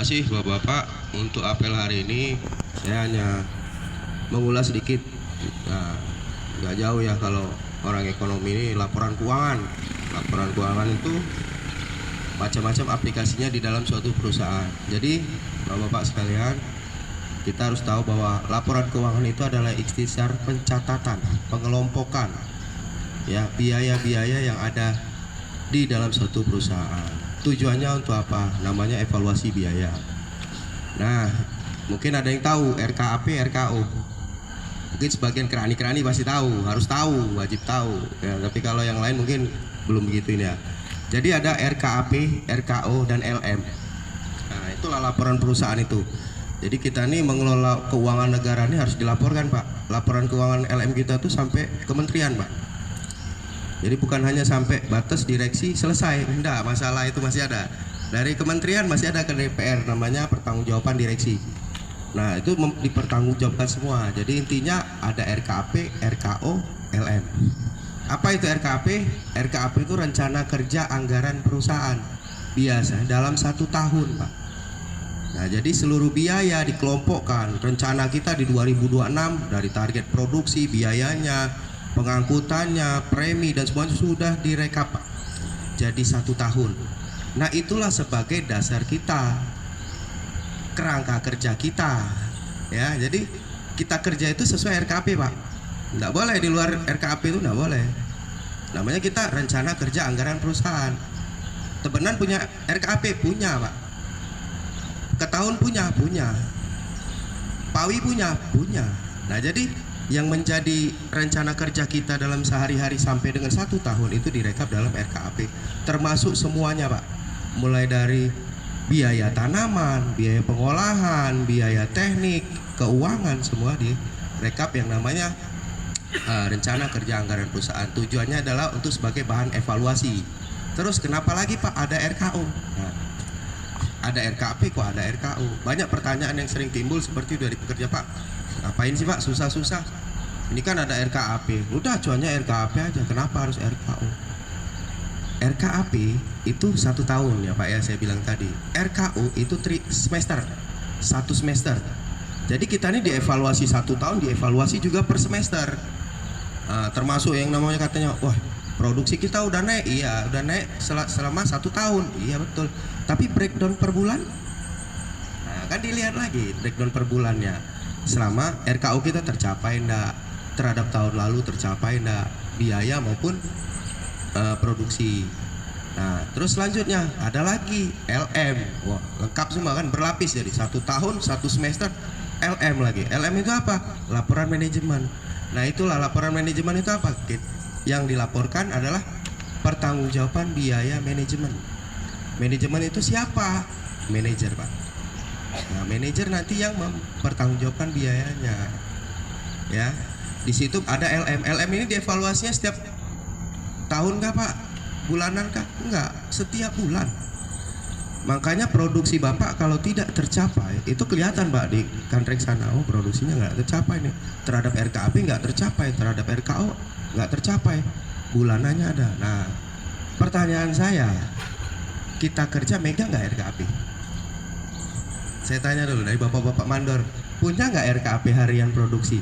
kasih Bapak-Bapak. Untuk apel hari ini saya hanya mengulas sedikit. Nah, nggak jauh ya kalau orang ekonomi ini laporan keuangan. Laporan keuangan itu macam-macam aplikasinya di dalam suatu perusahaan. Jadi Bapak-Bapak sekalian, kita harus tahu bahwa laporan keuangan itu adalah ikhtisar pencatatan, pengelompokan ya biaya-biaya yang ada di dalam suatu perusahaan. Tujuannya untuk apa? Namanya evaluasi biaya. Nah, mungkin ada yang tahu RKAP, RKO. Mungkin sebagian kerani-kerani pasti tahu, harus tahu, wajib tahu. Ya, tapi kalau yang lain mungkin belum begitu ini ya. Jadi ada RKAP, RKO, dan LM. Nah, itulah laporan perusahaan itu. Jadi kita nih mengelola keuangan negara ini harus dilaporkan, Pak. Laporan keuangan LM kita tuh sampai kementerian, Pak. Jadi bukan hanya sampai batas direksi selesai, enggak, masalah itu masih ada. Dari kementerian masih ada ke DPR, namanya pertanggungjawaban direksi. Nah, itu dipertanggungjawabkan semua. Jadi intinya ada RKAP, RKO, LM. Apa itu RKAP? RKAP itu rencana kerja anggaran perusahaan. Biasa dalam 1 tahun, Pak. Nah, jadi seluruh biaya dikelompokkan. Rencana kita di 2026 dari target produksi, biayanya, pengangkutannya, premi dan semuanya sudah direkap, Pak. Jadi 1 tahun. Nah, itulah sebagai dasar kita, kerangka kerja kita. Ya, jadi kita kerja itu sesuai RKAP, Pak. Nggak boleh di luar RKAP, itu nggak boleh. Namanya kita rencana kerja anggaran perusahaan. Tebenan punya RKAP? Punya, Pak. Ketahun punya? Pawi punya? Nah, jadi yang menjadi rencana kerja kita dalam sehari-hari sampai dengan 1 tahun itu direkap dalam RKAP, termasuk semuanya, Pak. Mulai dari biaya tanaman, biaya pengolahan, biaya teknik, keuangan, semua direkap yang namanya rencana kerja anggaran perusahaan. Tujuannya adalah untuk sebagai bahan evaluasi. Terus kenapa lagi, Pak, ada RKO? Nah, ada RKAP kok ada RKO. Banyak pertanyaan yang sering timbul seperti dari pekerja, Pak. Ngapain sih, Pak, susah-susah? Ini kan ada RKAP. Udah acuannya RKAP aja. Kenapa harus RKO? RKAP itu 1 tahun ya, Pak ya, saya bilang tadi. RKO itu semester, 1 semester. Jadi kita ini dievaluasi 1 tahun, dievaluasi juga per semester. Termasuk yang namanya katanya, wah, produksi kita udah naik. Iya, udah naik selama 1 tahun. Iya, betul. Tapi breakdown per bulan, nah, kan dilihat lagi breakdown per bulannya. Selama RKO kita tercapai enggak, terhadap tahun lalu tercapai enggak, biaya maupun produksi. Nah, terus selanjutnya ada lagi LM. Wah, lengkap semua kan, berlapis. Jadi 1 tahun, 1 semester, LM lagi. LM itu apa? Laporan manajemen. Nah, itulah laporan manajemen itu apa? Yang dilaporkan adalah pertanggungjawaban biaya manajemen. Manajemen itu siapa? Manajer, Pak. Nah, manajer nanti yang mempertanggungjawabkan biayanya. Ya, di situ ada LM. LM ini dievaluasinya setiap tahun nggak, Pak? Bulanan kah? Enggak, setiap bulan. Makanya produksi Bapak kalau tidak tercapai, itu kelihatan, Pak, di kantrek sana. Oh, produksinya nggak tercapai nih. Terhadap RKAP nggak tercapai, terhadap RKO nggak tercapai. Bulanannya ada. Nah, pertanyaan saya, kita kerja megang nggak RKAP? Saya tanya dulu dari bapak-bapak mandor, punya nggak RKAP harian produksi?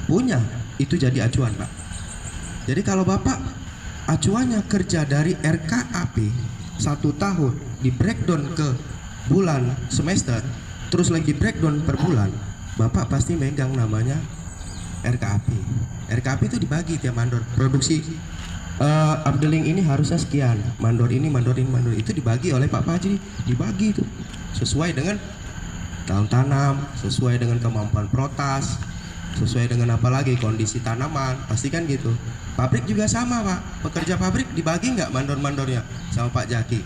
Punya, itu jadi acuan, Pak. Jadi kalau Bapak acuannya kerja dari RKAP 1 tahun di breakdown ke bulan semester, terus lagi breakdown per bulan, Bapak pasti megang namanya RKAP. RKAP itu dibagi tiap mandor. Produksi updeling ini harusnya sekian, mandor ini itu dibagi oleh Pak Fajri, dibagi itu sesuai dengan tahun tanam, sesuai dengan kemampuan protas, sesuai dengan apa lagi kondisi tanaman, pasti kan gitu. Pabrik juga sama, Pak. Pekerja pabrik dibagi nggak mandor-mandornya sama Pak Jaki?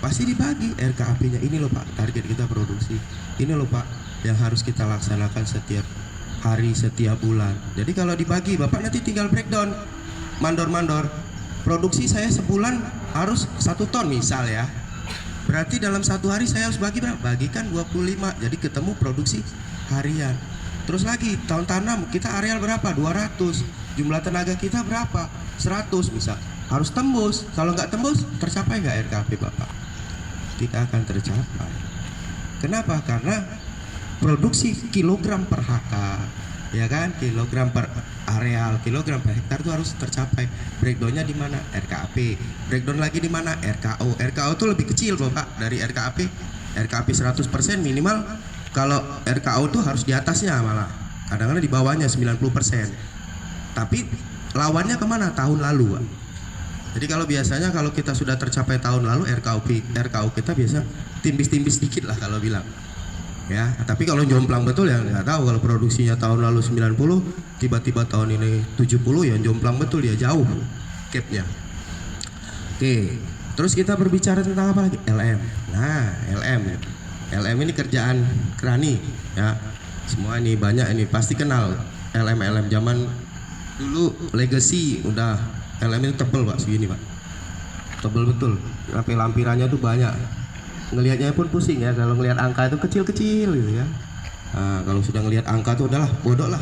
Pasti dibagi RKAP-nya. Ini loh, Pak, target kita produksi. Ini loh, Pak, yang harus kita laksanakan setiap hari, setiap bulan. Jadi kalau dibagi, Bapak nanti tinggal breakdown mandor-mandor. Produksi saya sebulan harus 1 ton misal ya. Berarti dalam 1 hari saya harus bagi berapa? Bagikan 25. Jadi ketemu produksi harian. Terus lagi tahun tanam kita areal berapa? 200. Jumlah tenaga kita berapa? 100 misal. Harus tembus. Kalau nggak tembus, tercapai nggak RKAP, Bapak? Tidak akan tercapai. Kenapa? Karena produksi kilogram per HK, ya kan, kilogram per areal, kilogram per hektar itu harus tercapai. Breakdownnya di mana? RKAP. Breakdown lagi di mana? RKO. RKO itu lebih kecil Bapak dari RKAP. RKAP 100% minimal, kalau RKO itu harus di atasnya malah. Kadang-kadang di bawahnya 90%. Tapi lawannya kemana? Tahun lalu, Pak. Jadi kalau biasanya kalau kita sudah tercapai tahun lalu, RKO kita biasa timbis-timbis dikit lah kalau bilang. Ya, tapi kalau jomplang betul ya nggak tahu. Kalau produksinya tahun lalu 90, tiba-tiba tahun ini 70, ya jomplang betul, ya jauh gapnya. Oke, terus kita berbicara tentang apa lagi? LM. Nah, LM ini kerjaan Krani, ya. Semua ini banyak ini pasti kenal LM zaman dulu legacy. Udah LM itu tebel Pak, segini Pak, tebel betul, sampai lampirannya tuh banyak. Ngelihatnya pun pusing ya, kalau ngelihat angka itu kecil-kecil gitu ya. Nah, kalau sudah ngelihat angka tuh udahlah bodoh lah.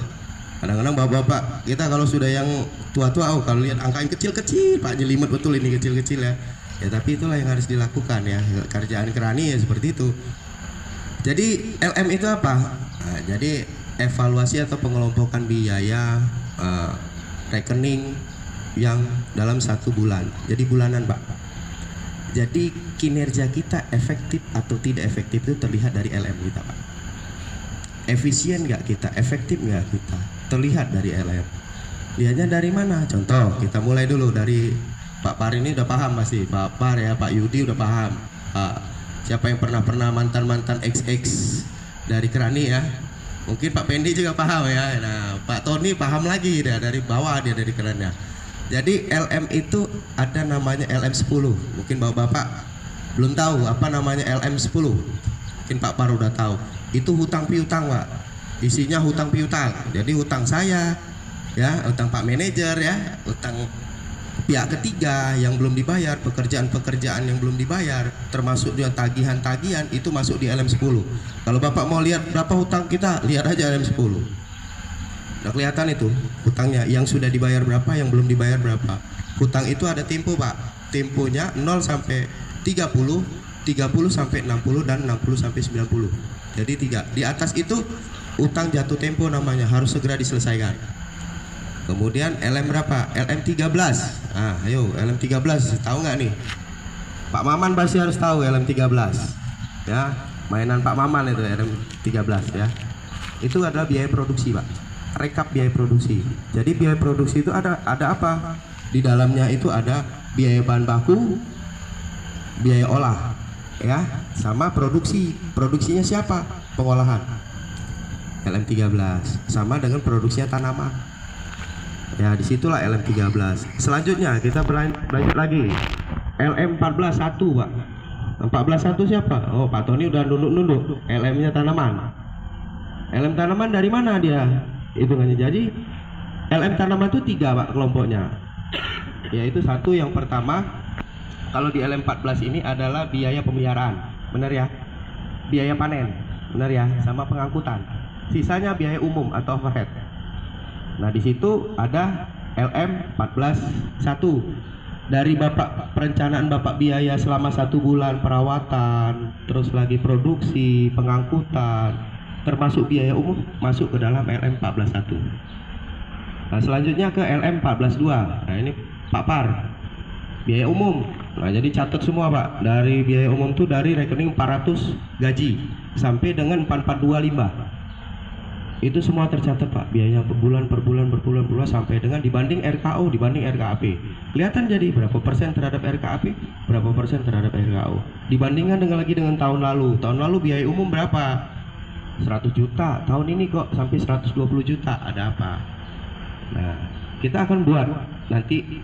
Kadang-kadang bapak-bapak kita kalau sudah yang tua-tua, oh kalau lihat angka yang kecil-kecil Pak, jelimet betul ini kecil-kecil ya. Ya tapi itulah yang harus dilakukan ya, kerjaan Krani ya seperti itu. Jadi LM itu apa? Nah, jadi evaluasi atau pengelompokan biaya rekening yang dalam 1 bulan. Jadi bulanan Pak. Jadi kinerja kita efektif atau tidak efektif itu terlihat dari LM kita Pak. Efisien nggak kita, efektif nggak kita, terlihat dari LM. Lihatnya dari mana? Contoh, kita mulai dulu dari Pak Par ini udah paham pasti. Pak Par ya, Pak Yudi udah paham. Siapa yang pernah mantan XX dari Krani ya? Mungkin Pak Pendi juga paham ya. Nah, Pak Tony paham lagi dia dari bawah, dia dari Krani. Jadi LM itu ada namanya LM10. Mungkin bapak-bapak belum tahu apa namanya LM10. Mungkin Pak Par udah tahu. Itu hutang piutang Pak. Isinya hutang piutang. Jadi hutang saya, ya, hutang Pak manajer ya, hutang pihak ketiga yang belum dibayar, pekerjaan-pekerjaan yang belum dibayar, termasuk juga tagihan-tagihan, itu masuk di LM10. Kalau bapak mau lihat berapa hutang kita, lihat aja LM10. Udah kelihatan itu hutangnya, yang sudah dibayar berapa, yang belum dibayar berapa. Hutang itu ada tempo Pak, temponya 0 sampai 30, 30 sampai 60, dan 60 sampai 90. Jadi 3. Di atas itu hutang jatuh tempo namanya, harus segera diselesaikan. Kemudian LM berapa? LM 13. Nah, ayo LM 13 tahu nggak nih? Pak Maman pasti harus tahu LM 13. Ya, mainan Pak Maman itu LM 13 ya. Itu adalah biaya produksi Pak. Rekap biaya produksi. Jadi biaya produksi itu ada apa? Di dalamnya itu ada biaya bahan baku, biaya olah, ya, sama produksi. Produksinya siapa? Pengolahan. LM13 sama dengan produksinya tanaman. Ya, disitulah LM13. Selanjutnya kita lanjut lagi. LM14 1 Pak. 14 1 siapa? Oh, Pak Tony udah nunduk-nunduk. LM-nya tanaman. LM tanaman dari mana dia? Hitungannya. Jadi LM tanaman itu 3 Pak kelompoknya, yaitu satu yang pertama, kalau di LM14 ini adalah biaya pemeliharaan, benar ya, biaya panen, benar ya, sama pengangkutan. Sisanya biaya umum atau overhead. Nah di situ ada LM14 1. Dari bapak perencanaan bapak biaya selama 1 bulan perawatan, terus lagi produksi, pengangkutan, termasuk biaya umum masuk ke dalam LM14 1. Nah selanjutnya ke LM14 2. Nah ini Pak Par, biaya umum. Nah jadi catat semua Pak, dari biaya umum tuh dari rekening 400 gaji sampai dengan 4425. Itu semua tercatat Pak, biayanya per bulan sampai dengan dibanding RKO, dibanding RKAP. Kelihatan jadi berapa persen terhadap RKAP, berapa persen terhadap RKO. Dibandingkan dengan tahun lalu. Tahun lalu biaya umum berapa? 100 juta, tahun ini kok sampai 120 juta, ada apa? Nah, kita akan buat nanti